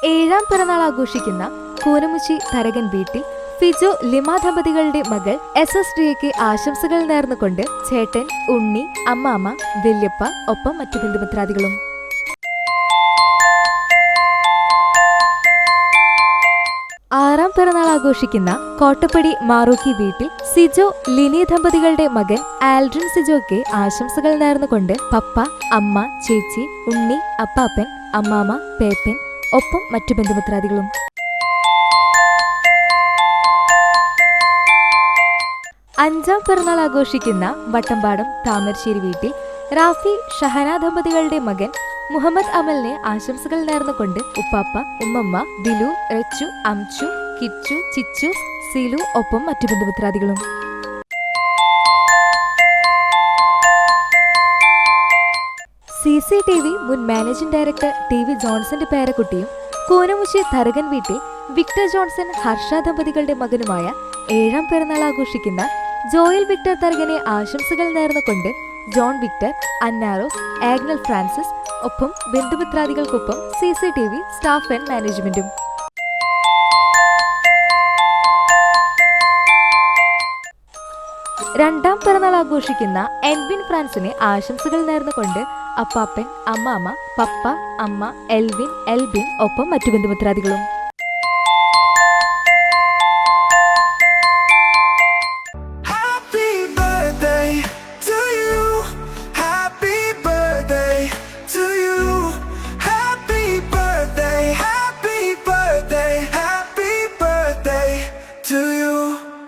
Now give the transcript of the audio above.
ഏഴാം പിറന്നാൾ ആഘോഷിക്കുന്ന കൂനമുച്ചി തരകൻ വീട്ടിൽ ഫിജോ ലിമ ദമ്പതികളുടെ മകൾ SSDക്ക് ആശംസകൾ നേർന്നുകൊണ്ട് ചേട്ടൻ, ഉണ്ണി, അമ്മാമ്മ, വല്യപ്പ ഒപ്പം മറ്റു ബന്ധുമിത്രാദികളും. ആറാം പിറന്നാൾ ആഘോഷിക്കുന്ന കോട്ടപ്പടി മാറൂക്കി വീട്ടിൽ സിജോ ലിനി ദമ്പതികളുടെ മകൻ ആൽഡ്രിൻ സിജോയ്ക്ക് ആശംസകൾ നേർന്നുകൊണ്ട് പപ്പ, അമ്മ, ചേച്ചി, ഉണ്ണി, അപ്പാപ്പൻ, അമ്മാമ്മ, പേപ്പൻ ഒപ്പം മറ്റു ബന്ധുമിത്രാദികളും. അഞ്ചാം പിറന്നാൾ ആഘോഷിക്കുന്ന വട്ടമ്പാടം താമരശ്ശേരി വീട്ടിൽ റാഫി ഷഹന ദമ്പതികളുടെ മകൻ മുഹമ്മദ് അമലിനെ ആശംസകൾ നേർന്നുകൊണ്ട് ഉപ്പാപ്പ, ഉമ്മമ്മ, ദിലു, റച്ചു, അംചു, കിച്ചു, ചിച്ചു, സീലു ഒപ്പം മറ്റു ബന്ധുമിത്രാദികളും. CCTV മുൻ മാനേജിംഗ് ഡയറക്ടർ TV ജോൺസന്റെ പേരക്കുട്ടിയും കൂനമുച്ചി തരകൻ വീട്ടിൽ വിക്ടർ ജോൺസൺ ഹർഷ ദമ്പതികളുടെ മകനുമായ ഏഴാം പിറന്നാൾ ആഘോഷിക്കുന്ന ജോയൽ വിക്ടർ തരകനെ ആശംസകൾ നേർന്നുകൊണ്ട് ജോൺ വിക്ടർ, അന്നാറോസ്, ആഗ്നൽ ഫ്രാൻസിസ് ഒപ്പം ബന്ധുമിത്രാദികൾക്കൊപ്പം CCTV സ്റ്റാഫ് ആൻഡ് മാനേജ്മെന്റും. രണ്ടാം പിറന്നാൾ ആഘോഷിക്കുന്ന എൽവിൻ ഫ്രാൻസിനെ ആശംസകൾ നേർന്നുകൊണ്ട് അപ്പാപ്പൻ, അമ്മാമ്മ, പപ്പ, അമ്മ, എൽവിൻ, എൽബിൻ ഒപ്പം മറ്റു ബന്ധുമിത്രാദികളും.